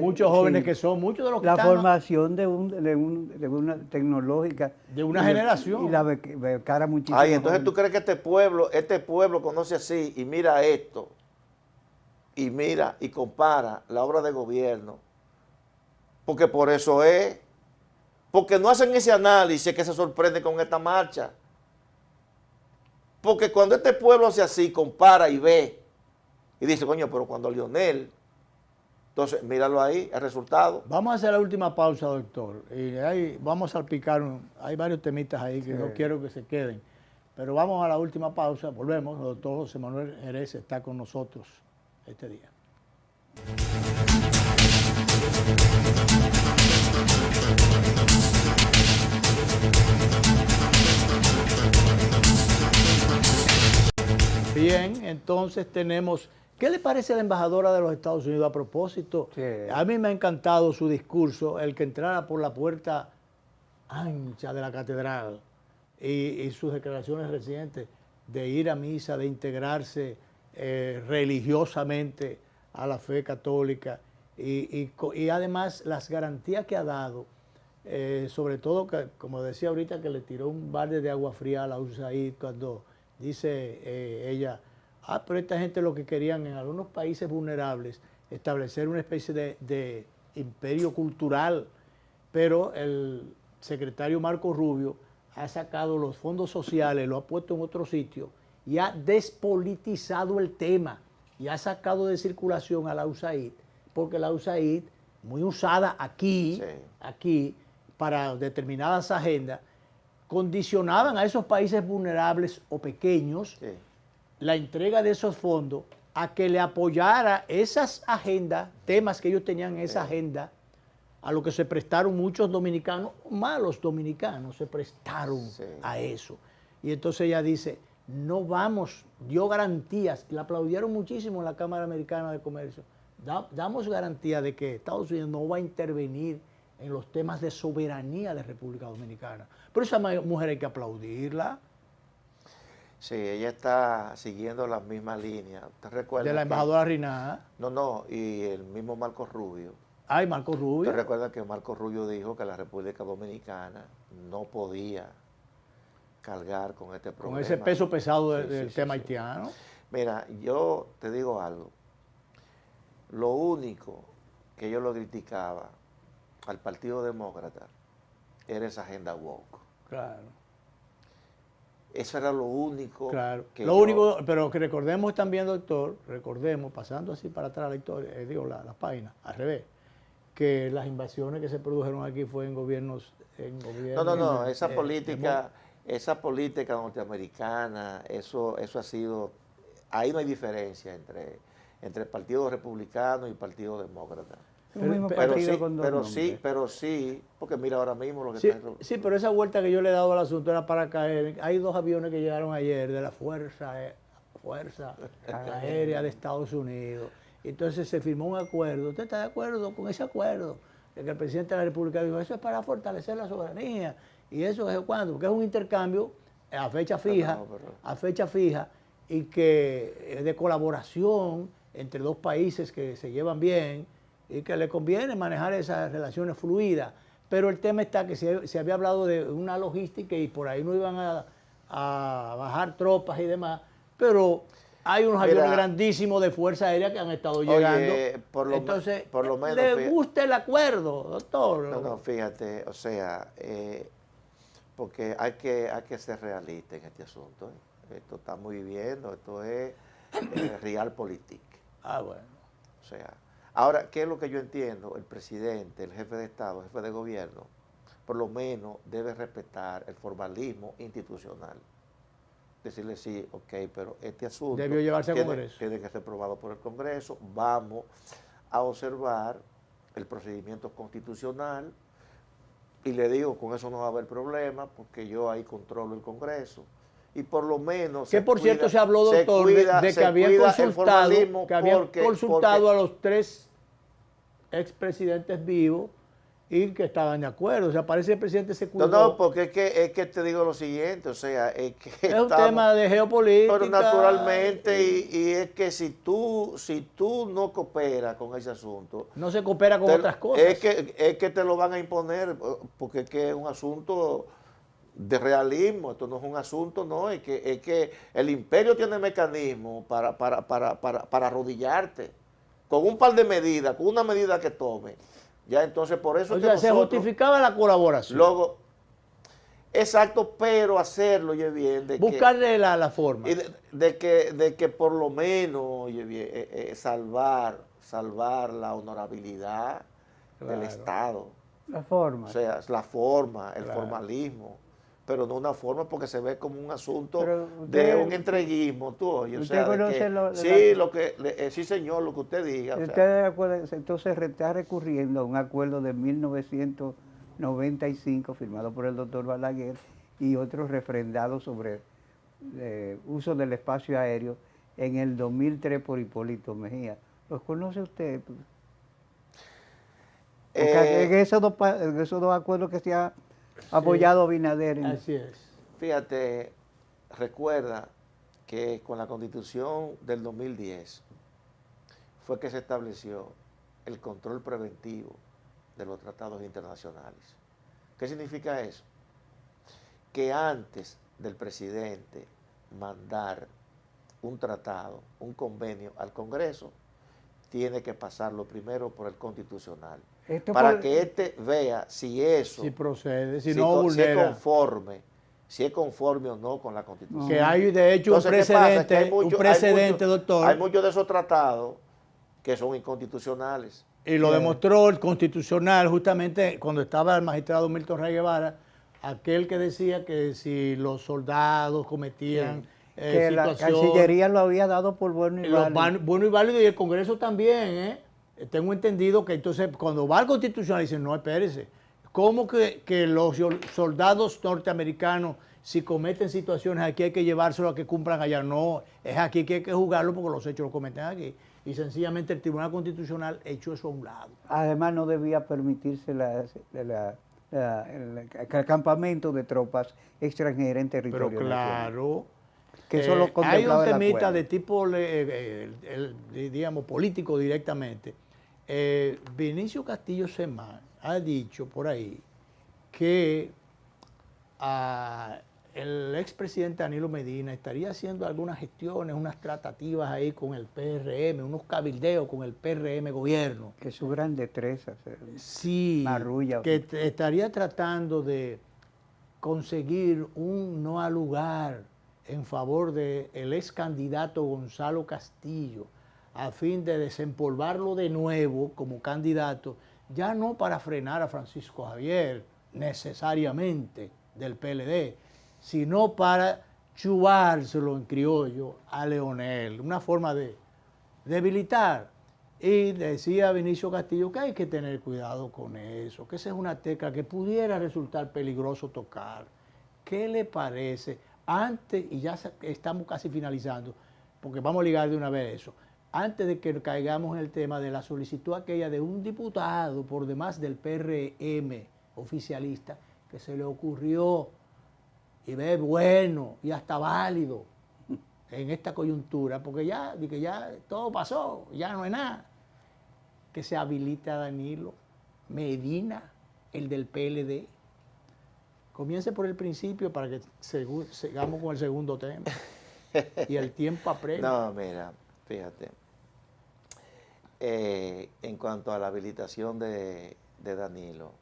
Speaker 1: muchos jóvenes que son, muchos de los que
Speaker 2: la
Speaker 1: están...
Speaker 2: formación de una tecnológica.
Speaker 1: De una generación.
Speaker 2: Y la becara muchísimo.
Speaker 3: Ay, entonces tú crees que este pueblo conoce así y mira esto, y mira y compara la obra de gobierno, porque por eso es, porque no hacen ese análisis que se sorprende con esta marcha. Porque cuando este pueblo hace así, compara y ve, y dice, coño, pero cuando Leonel, entonces míralo ahí, el resultado.
Speaker 1: Vamos a hacer la última pausa, doctor, y ahí vamos a salpicar, hay varios temitas ahí que no quiero que se queden, pero vamos a la última pausa, volvemos, el doctor José Manuel Jerez está con nosotros este día. Bien, entonces tenemos, ¿qué le parece a la embajadora de los Estados Unidos a propósito?
Speaker 2: Sí.
Speaker 1: A mí me ha encantado su discurso, el que entrara por la puerta ancha de la catedral y sus declaraciones recientes de ir a misa, de integrarse religiosamente a la fe católica y además las garantías que ha dado, sobre todo, que, como decía ahorita, que le tiró un balde de agua fría a la USAID cuando dice ella, pero esta gente lo que querían en algunos países vulnerables, establecer una especie de imperio cultural, pero el secretario Marco Rubio ha sacado los fondos sociales, lo ha puesto en otro sitio y ha despolitizado el tema y ha sacado de circulación a la USAID, porque la USAID, muy usada aquí, aquí para determinadas agendas, condicionaban a esos países vulnerables o pequeños la entrega de esos fondos a que le apoyara esas agendas, temas que ellos tenían en esa agenda, a lo que se prestaron muchos dominicanos, malos dominicanos se prestaron a eso. Y entonces ella dice, no vamos, dio garantías, la aplaudieron muchísimo en la Cámara Americana de Comercio, damos garantía de que Estados Unidos no va a intervenir en los temas de soberanía de República Dominicana. Pero esa mujer hay que aplaudirla.
Speaker 3: Sí, ella está siguiendo la misma línea. ¿Usted recuerda?
Speaker 1: De la embajadora Rinada.
Speaker 3: No, y el mismo Marco Rubio.
Speaker 1: Ay, Marco Rubio.
Speaker 3: ¿Usted recuerda que Marco Rubio dijo que la República Dominicana no podía cargar con este problema?
Speaker 1: Con ese peso pesado del tema haitiano.
Speaker 3: Mira, yo te digo algo. Lo único que yo lo criticaba al Partido Demócrata era esa agenda woke.
Speaker 1: Claro.
Speaker 3: Eso era lo único
Speaker 1: Claro.
Speaker 3: que
Speaker 1: Lo
Speaker 3: yo-
Speaker 1: único, pero que recordemos también, doctor, recordemos, pasando así para atrás la historia, las páginas, al revés, que las invasiones que se produjeron aquí fue en gobiernos,
Speaker 3: No, esa
Speaker 1: política.
Speaker 3: política norteamericana, eso ha sido, ahí no hay diferencia entre el Partido Republicano y el Partido Demócrata.
Speaker 2: Es un mismo
Speaker 3: Pero
Speaker 2: partido
Speaker 3: sí,
Speaker 2: con dos nombres.
Speaker 3: pero sí, porque mira ahora mismo lo que
Speaker 1: Sí,
Speaker 3: está...
Speaker 1: sí, pero esa vuelta que yo le he dado al asunto era para caer. Hay 2 aviones que llegaron ayer de la Fuerza Aérea de Estados Unidos. Entonces se firmó un acuerdo. ¿Usted está de acuerdo con ese acuerdo? De que el presidente de la República dijo, eso es para fortalecer la soberanía. Y eso es cuando, porque es un intercambio a fecha fija, y que de colaboración entre 2 países que se llevan bien y que le conviene manejar esas relaciones fluidas. Pero el tema está que se había hablado de una logística y por ahí no iban a bajar tropas y demás, pero hay unos aviones grandísimos de Fuerza Aérea que han estado llegando. Entonces,
Speaker 3: por lo menos,
Speaker 1: ¿le gusta el acuerdo, doctor?
Speaker 3: No, fíjate, o sea, porque hay que ser realista en este asunto. Esto estamos viviendo, esto es realpolitik.
Speaker 1: Ah, bueno.
Speaker 3: O sea, ahora, ¿qué es lo que yo entiendo? El presidente, el jefe de Estado, el jefe de gobierno, por lo menos debe respetar el formalismo institucional. Decirle sí, ok, pero este asunto
Speaker 1: debió llevarse al Congreso.
Speaker 3: Tiene que ser aprobado por el Congreso. Vamos a observar el procedimiento constitucional y le digo, con eso no va a haber problema porque yo ahí controlo el Congreso. Y por lo menos...
Speaker 1: Que por cierto se habló, doctor, de que habían consultado a los 3 expresidentes vivos y que estaban de acuerdo. O sea, parece que el presidente se cuidó.
Speaker 3: No, porque es que te digo lo siguiente, o sea, es que
Speaker 1: es un tema de geopolítica.
Speaker 3: Pero naturalmente, y es que si tú no cooperas con ese asunto...
Speaker 1: No se coopera con otras cosas.
Speaker 3: Es que te lo van a imponer, porque es que es un asunto de realismo, esto no es un asunto, no, es que el imperio tiene mecanismos para arrodillarte, con un par de medidas, con una medida que tome. Ya, entonces por eso
Speaker 1: o
Speaker 3: es
Speaker 1: sea,
Speaker 3: que
Speaker 1: se justificaba la colaboración.
Speaker 3: Luego, exacto, pero hacerlo, oye bien,
Speaker 1: buscarle la forma.
Speaker 3: Y de que por lo menos, oye bien, salvar la honorabilidad del Estado.
Speaker 2: La forma.
Speaker 3: O sea, la forma, el formalismo, pero no una forma porque se ve como un asunto de un entreguismo, tú oye.
Speaker 2: ¿Usted conoce
Speaker 3: sí, señor, lo que usted diga.
Speaker 2: Usted entonces está recurriendo a un acuerdo de 1995 firmado por el doctor Balaguer y otros refrendados sobre uso del espacio aéreo en el 2003 por Hipólito Mejía. ¿Los conoce usted? Porque en esos dos acuerdos que se ha apoyado Abinader.
Speaker 1: Así es.
Speaker 3: Fíjate, recuerda que con la Constitución del 2010 fue que se estableció el control preventivo de los tratados internacionales. ¿Qué significa eso? Que antes del presidente mandar un tratado, un convenio al Congreso, tiene que pasarlo primero por el Constitucional. Para que éste vea si eso...
Speaker 1: Si procede, si no vulnera.
Speaker 3: Si es conforme o no con la Constitución.
Speaker 1: Que hay, de hecho, entonces, un precedente, doctor.
Speaker 3: Hay muchos de esos tratados que son inconstitucionales.
Speaker 1: Y lo demostró el Constitucional justamente cuando estaba el magistrado Milton Rey Guevara, aquel que decía que si los soldados cometían
Speaker 2: que la Cancillería lo había dado por bueno y válido.
Speaker 1: Bueno y válido, y el Congreso también, Tengo entendido que entonces cuando va al Constitucional dicen, no, espérese, ¿cómo que los soldados norteamericanos, si cometen situaciones aquí hay que llevárselo a que cumplan allá? No, es aquí que hay que juzgarlo porque los hechos los cometen aquí. Y sencillamente el Tribunal Constitucional echó eso a un lado.
Speaker 2: Además no debía permitirse el campamento de tropas extranjeras en territorio
Speaker 1: Pero claro,
Speaker 2: que eso lo
Speaker 1: hay un temita
Speaker 2: acuerdo.
Speaker 1: de tipo, digamos, político directamente. Vinicio Castillo Semán ha dicho por ahí que el expresidente Danilo Medina estaría haciendo algunas gestiones, unas tratativas ahí con el PRM, unos cabildeos con el PRM gobierno.
Speaker 2: Que es su gran destreza.
Speaker 1: Sí,
Speaker 2: Marrulla.
Speaker 1: que estaría tratando de conseguir un no al lugar en favor del ex candidato Gonzalo Castillo, a fin de desempolvarlo de nuevo como candidato, ya no para frenar a Francisco Javier necesariamente del PLD, sino para chubárselo en criollo a Leonel, una forma de debilitar. Y decía Vinicio Castillo que hay que tener cuidado con eso, que esa es una tecla que pudiera resultar peligroso tocar. ¿Qué le parece? Antes, y ya estamos casi finalizando, porque vamos a ligar de una vez eso, antes de que caigamos en el tema de la solicitud aquella de un diputado por demás del PRM oficialista, que se le ocurrió, y ve bueno y hasta válido en esta coyuntura, porque ya todo pasó, ya no hay nada, que se habilite a Danilo Medina, el del PLD. Comience por el principio para que sigamos con el segundo tema. Y el tiempo apremia.
Speaker 3: No, mira, fíjate. En cuanto a la habilitación de Danilo.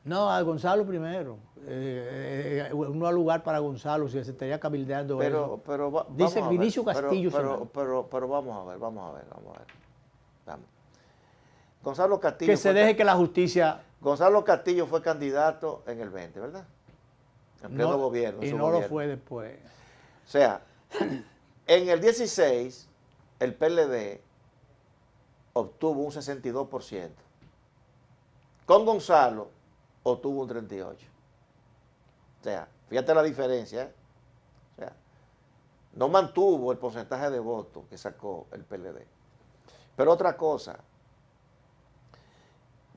Speaker 1: No, a Gonzalo primero. Uno al lugar para Gonzalo, si se estaría cabildeando eso. Dice Vinicio Castillo.
Speaker 3: Pero vamos a ver. Vamos. Gonzalo Castillo.
Speaker 1: Que se deje que la justicia...
Speaker 3: Gonzalo Castillo fue candidato en el 20, ¿verdad? En pleno gobierno.
Speaker 1: Y no lo fue después.
Speaker 3: O sea, en el 16, el PLD obtuvo un 62%. Con Gonzalo obtuvo un 38%. O sea, fíjate la diferencia. O sea, no mantuvo el porcentaje de votos que sacó el PLD. Pero otra cosa,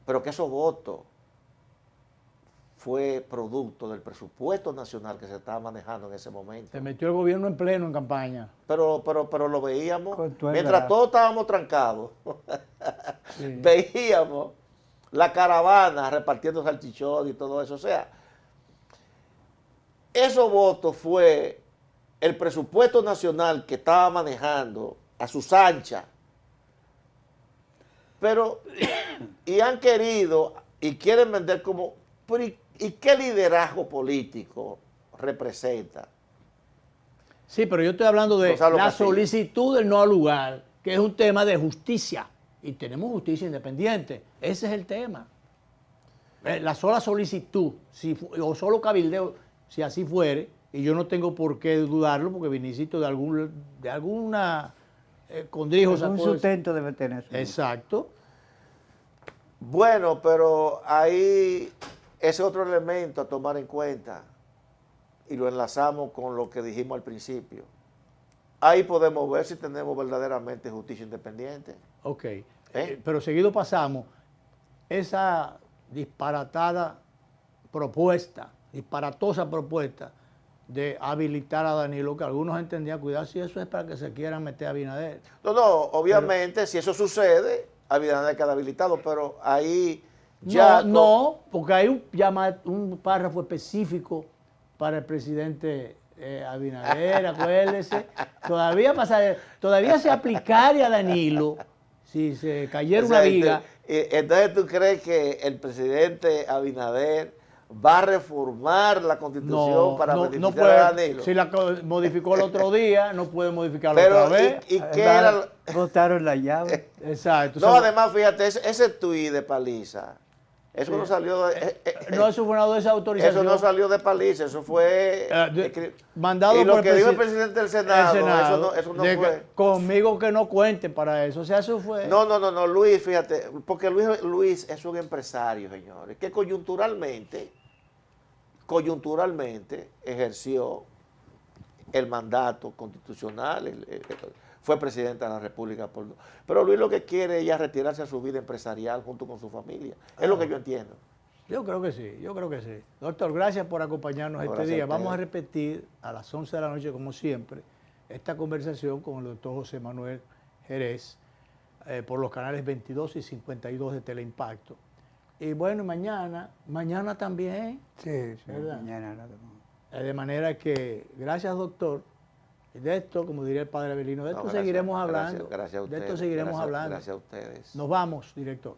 Speaker 3: pero que esos votos fue producto del presupuesto nacional que se estaba manejando en ese momento.
Speaker 1: Se metió el gobierno en pleno en campaña.
Speaker 3: Pero lo veíamos, mientras todos estábamos trancados, sí. Veíamos la caravana repartiendo salchichón y todo eso. O sea, esos votos fue el presupuesto nacional que estaba manejando a sus anchas. Pero, y han querido y quieren vender como, ¿y qué liderazgo político representa?
Speaker 1: Sí, pero yo estoy hablando de la solicitud del no al lugar, que es un tema de justicia. Y tenemos justicia independiente. Ese es el tema. La sola solicitud, o solo cabildeo, si así fuere, y yo no tengo por qué dudarlo, porque Vinicito de alguna condrijo...
Speaker 2: Un sustento debe tener.
Speaker 1: Exacto.
Speaker 3: Bueno, pero ahí ese otro elemento a tomar en cuenta, y lo enlazamos con lo que dijimos al principio. Ahí podemos ver si tenemos verdaderamente justicia independiente.
Speaker 1: Ok, pero seguido pasamos esa disparatosa propuesta de habilitar a Danilo, que algunos entendían, cuidado si eso es para que se quieran meter a Abinader.
Speaker 3: No, obviamente, si eso sucede, Abinader queda habilitado, pero ahí ya...
Speaker 1: No, porque hay un párrafo específico para el presidente Abinader, acuérdese. Todavía se aplicaría a Danilo si se cayera una viga.
Speaker 3: Entonces, ¿tú crees que el presidente Abinader va a reformar la Constitución para beneficiar a Danilo?
Speaker 1: Si la modificó el otro día, no puede modificarla otra vez.
Speaker 3: ¿Y qué era?
Speaker 2: Votaron la llave.
Speaker 1: Exacto.
Speaker 3: No, además, fíjate, ese tuit de Paliza, eso no salió de...
Speaker 1: no, eso fue una desautorización.
Speaker 3: Eso no salió de Paliza, eso fue...
Speaker 1: mandado
Speaker 3: y
Speaker 1: por
Speaker 3: lo que dijo el presidente del Senado, eso no fue...
Speaker 1: Conmigo que no cuenten para eso, o sea, eso fue...
Speaker 3: No, Luis, fíjate, porque Luis es un empresario, señores, que coyunturalmente ejerció el mandato constitucional, fue presidente de la República. Pero Luis lo que quiere es ya retirarse a su vida empresarial junto con su familia. Es lo que yo entiendo.
Speaker 1: Yo creo que sí. Doctor, gracias por acompañarnos este día. Vamos a repetir a las 11 de la noche, como siempre, esta conversación con el doctor José Manuel Jerez por los canales 22 y 52 de Teleimpacto. Y bueno, mañana también.
Speaker 2: Sí, mañana.
Speaker 1: De manera que, gracias doctor, de esto, como diría el padre Abelino, de esto
Speaker 3: gracias,
Speaker 1: seguiremos hablando.
Speaker 3: Gracias a ustedes.
Speaker 1: De esto seguiremos hablando.
Speaker 3: Gracias a ustedes.
Speaker 1: Nos vamos, director.